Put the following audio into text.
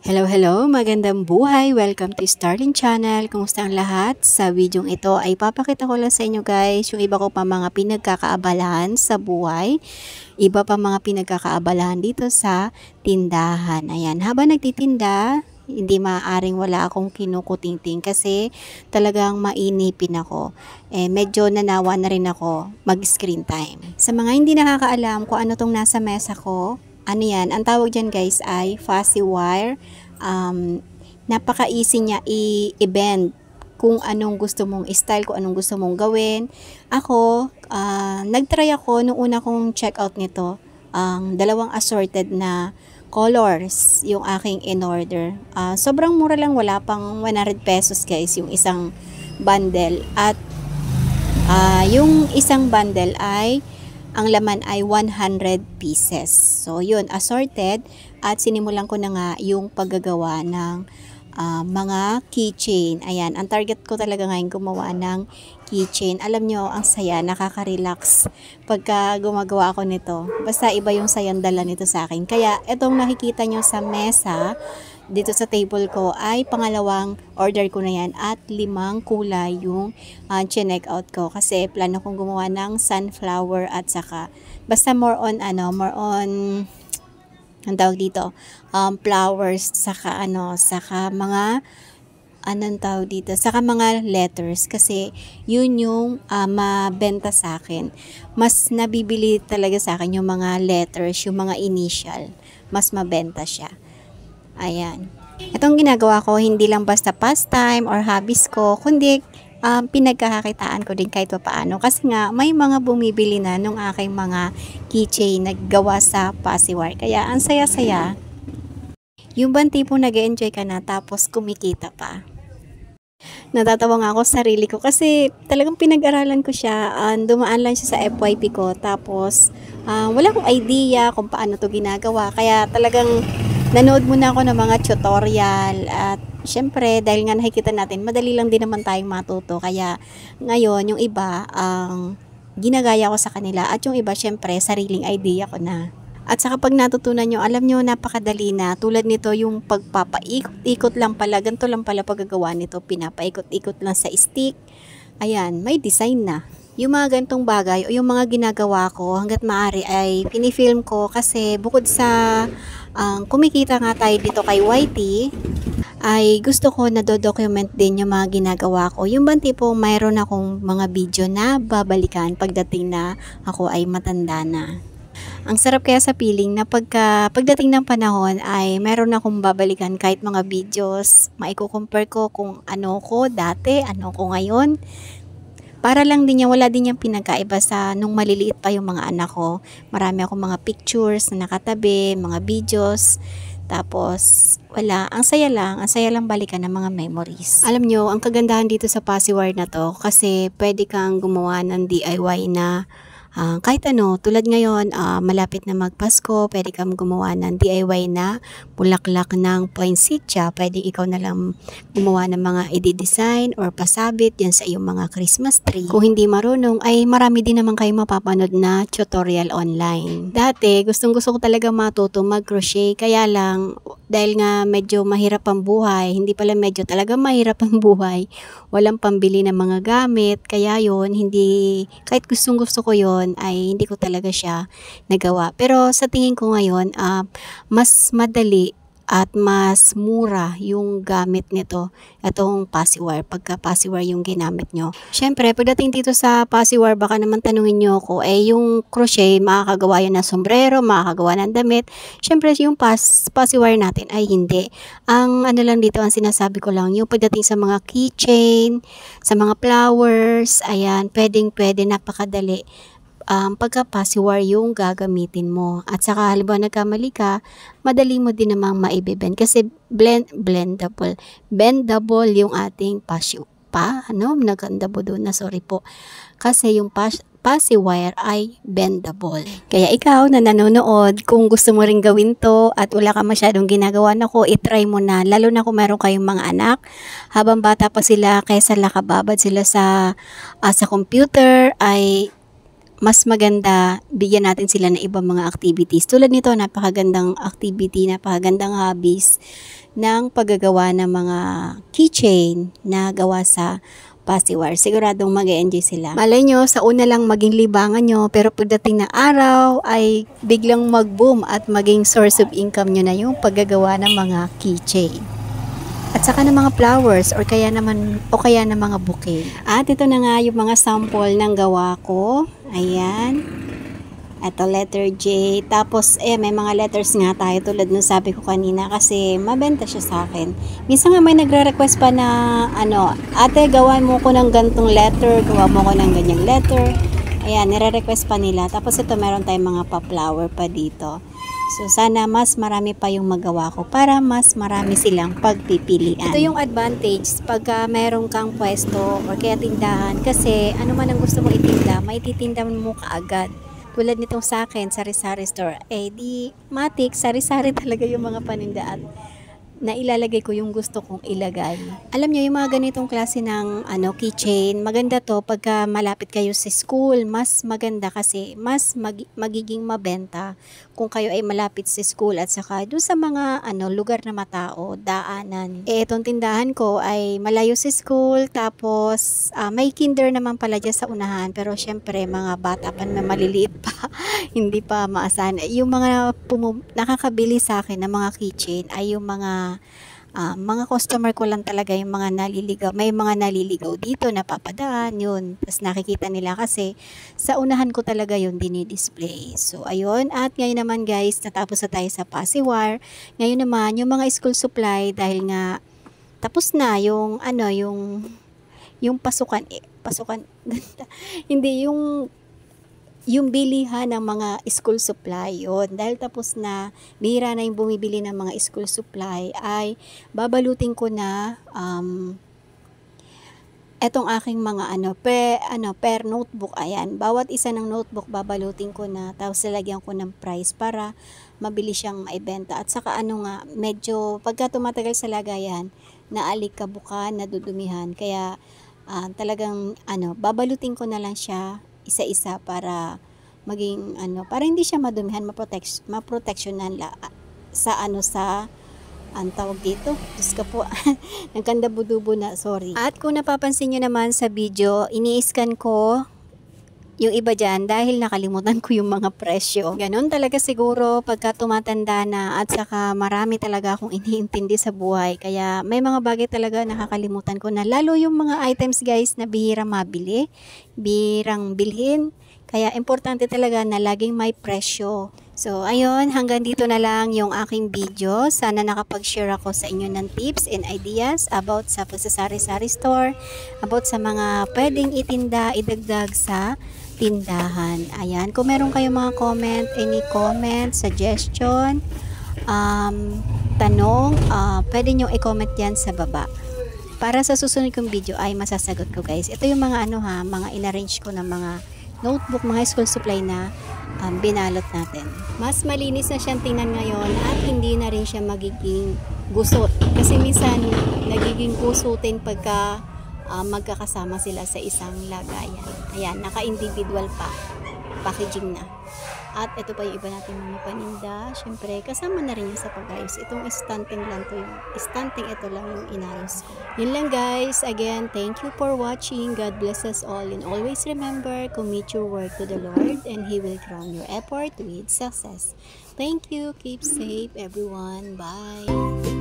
Hello, hello! Magandang buhay! Welcome to Starling Channel. Kumusta ang lahat? Sa videong ito ay papakita ko lang sa inyo guys yung iba ko pa mga pinagkakaabalahan sa buhay. Iba pa mga pinagkakaabalahan dito sa tindahan. Ayan, habang nagtitinda, hindi maaaring wala akong kinukutingting kasi talagang mainipin ako. Medyo nanawa na rin ako mag-screen time. Sa mga hindi nakakaalam kung ano tong nasa mesa ko, ano yan, ang tawag dyan guys ay fuzzy wire. Napaka-easy niya i-bend kung anong gusto mong style, kung anong gusto mong gawin. Ako, nag-try ako nung una kong check out nito. Dalawang assorted na colors yung aking in-order. Sobrang mura lang, wala pang 100 pesos guys yung isang bundle. At yung isang bundle ay ang laman ay 100 pieces. So, yun, assorted. At sinimulan ko na nga yung paggagawa ng mga keychain. Ayan, ang target ko talaga ngayon gumawa ng keychain. Alam nyo, ang saya, nakaka-relax pagka gumagawa ako nito. Basta iba yung sayang dala nito sa akin. Kaya, itong nakikita nyo sa mesa, dito sa table ko ay pangalawang order ko na yan at 5 kulay yung chinek out ko kasi plano kong gumawa ng sunflower at saka basta more on ang tawag dito flowers saka mga anong tawag dito saka mga letters kasi yun yung mabenta sa akin. Mas nabibili talaga sa akin yung mga letters, yung mga initial, mas mabenta siya. Ayan. Itong ginagawa ko, hindi lang basta pastime or hobbies ko, kundi pinagkakakitaan ko din kahit paano. Kasi nga, may mga bumibili na nung aking mga keychain na gawa sa fuzzy wire. Kaya, ang saya-saya. Yung bang tipo nag-enjoy ka na tapos kumikita pa. Natatawa nga ako sa sarili ko kasi talagang pinag-aralan ko siya. Dumaan lang siya sa FYP ko. Tapos, wala akong idea kung paano to ginagawa. Kaya talagang nanood muna ako ng mga tutorial at syempre dahil nga nakikita natin madali lang din naman tayong matuto kaya ngayon yung iba ginagaya ko sa kanila at yung iba syempre sariling idea ko na. At saka pag natutunan nyo, alam nyo napakadali na. Tulad nito yung pagpapaikot-ikot lang pala, ganito lang pala paggagawa nito, pinapaikot-ikot lang sa stick. Ayan, may design na. Yung mga gantong bagay o yung mga ginagawa ko hanggat maaari ay pinifilm ko kasi bukod sa kumikita nga tayo dito kay YT ay gusto ko na do-document din yung mga ginagawa ko. Yung bang tipo mayroon akong mga video na babalikan pagdating na ako ay matanda na. Ang sarap kaya sa feeling na pagdating ng panahon ay meron akong babalikan kahit mga videos. Maiko-compare ko kung ano ko dati, ano ko ngayon. Para lang din yan, wala din yung pinagkaiba sa nung maliliit pa yung mga anak ko. Marami akong mga pictures na nakatabi, mga videos. Tapos, wala. Ang saya lang balikan ng mga memories. Alam nyo, ang kagandahan dito sa fuzzy wire na to, kasi pwede kang gumawa ng DIY na kahit ano, tulad ngayon, malapit na magpasko, pwede kang gumawa ng DIY na bulaklak ng poinsettia. Pwede ikaw na lang gumawa ng mga i-design or pasabit yan sa iyong mga Christmas tree. Kung hindi marunong, ay marami din naman kayo mapapanood na tutorial online. Dati, gustong-gusto ko talaga matuto mag-crochet, kaya lang, dahil nga medyo mahirap ang buhay, hindi pala medyo talaga mahirap ang buhay, walang pambili ng mga gamit, kaya yon hindi, kahit gustong-gusto ko yon ay hindi ko talaga siya nagawa. Pero sa tingin ko ngayon, mas madali at mas mura yung gamit nito, itong fuzzy wire, pagka fuzzy wire yung ginamit nyo. Syempre, pagdating dito sa fuzzy wire, baka naman tanungin nyo ako, yung crochet, makakagawa yun ng sombrero, makakagawa ng damit. Syempre, yung fuzzy wire natin ay hindi. Ang ano lang dito, ang sinasabi ko lang, yung pagdating sa mga keychain, sa mga flowers, ayan, pwede, napakadali. Pagka fuzzy wire yung gagamitin mo. At saka halimbawa nagkamali ka, madali mo din namang maibibend kasi bendable yung ating nagandabo doon na, sorry po. Kasi yung fuzzy wire ay bendable. Kaya ikaw na nanonood, kung gusto mo rin gawin to at wala ka masyadong ginagawa, itry mo na. Lalo na kung meron kayong mga anak, habang bata pa sila, kaysa nakababad sila sa computer, ay mas maganda bigyan natin sila ng ibang mga activities. Tulad nito, napakagandang activity, napakagandang hobbies ng paggagawa ng mga keychain na gawa sa Pasiwar. Siguradong mag-enjoy sila. Malay nyo, sa una lang maging libangan nyo, pero pagdating na araw ay biglang mag-boom at maging source of income nyo na yung paggagawa ng mga keychain. At saka ng mga flowers or kaya ng mga bouquet. At ito na nga yung mga sample ng gawa ko. Ayan. Ito letter J. Tapos may mga letters nga tayo tulad nung sabi ko kanina kasi mabenta siya sa akin. Minsan nga may nagre-request pa na ate gawan mo ko ng gantong letter, gawa mo ko ng ganyang letter. Ayan, nire-request pa nila. Tapos ito meron tayong mga pa-flower pa dito. So sana mas marami pa yung magawa ko para mas marami silang pagpipilian. Ito yung advantage pagka meron kang pwesto or kaya tindahan kasi ano man ang gusto mo itinda, may titinda mo kaagad. Tulad nitong sa akin, sari-sari store, di matik, sari-sari talaga yung mga paninda at na ilalagay ko yung gusto kong ilagay. Alam niyo yung mga ganitong klase ng keychain, maganda to pagka malapit kayo sa school, mas maganda kasi mas magiging mabenta kung kayo ay malapit sa school at saka doon sa mga lugar na matao, daanan. Itong tindahan ko ay malayo sa school, tapos may kinder naman pala dyan sa unahan, pero syempre mga bata pa na maliliit pa, hindi pa maasahan. Yung mga nakakabili sa akin ng mga keychain ay yung mga customer ko lang talaga, yung mga naliligaw. May mga naliligaw dito, napapadaan, yun. Tapos nakikita nila kasi sa unahan ko talaga yun dinidisplay. So, ayun. At ngayon naman guys, natapos na tayo sa Pasiwar. Ngayon naman, yung mga school supply, dahil nga tapos na yung pasukan, hindi, yung bilihan ng mga school supply yun. Dahil tapos na, bihira na yung bumibili ng mga school supply, ay babalutin ko na etong aking mga per notebook. Ayan, bawat isa ng notebook babalutin ko na, tapos lalagyan ko ng price para mabilis siyang maibenta. At saka medyo pagka tumatagal sa lagayan, naalikabukhan, nadudumihan. Kaya talagang babalutin ko na lang siya isa-isa para maging para hindi siya madumihan, maproteksyonan sa ang tawag dito. Diyos ka po, nagkandabudubo na, sorry. At kung napapansin nyo naman sa video, ini-scan ko yung iba dyan dahil nakalimutan ko yung mga presyo. Ganon talaga siguro pagka tumatanda na at saka marami talaga akong iniintindi sa buhay. Kaya may mga bagay talaga nakakalimutan ko na, lalo yung mga items guys na bihirang mabili, bihirang bilhin. Kaya importante talaga na laging may presyo. So, ayun, hanggang dito na lang yung aking video. Sana nakapag-share ako sa inyo ng tips and ideas about sa pagsasari-sari store, about sa mga pwedeng itinda, idagdag sa tindahan. Ayan, kung meron kayong mga comment, any comment, suggestion, tanong, pwede nyo i-comment yan sa baba. Para sa susunod kong video ay masasagot ko guys. Ito yung mga mga inarrange ko ng mga notebook, mga school supply na binalot natin. Mas malinis na siyang tingnan ngayon at hindi na rin siya magiging gusot. Kasi minsan nagiging gusutin pagka magkakasama sila sa isang lagayan. Ayan, naka-individual pa. Packaging na. At ito pa yung iba natin mga paninda. Siyempre, kasama na rin yung sa pag-ayos. Itong stunting lang to yung stunting, ito lang yung inayos ko. Yun lang guys. Again, thank you for watching. God bless us all. And always remember, commit your work to the Lord and He will crown your effort with success. Thank you. Keep safe everyone. Bye.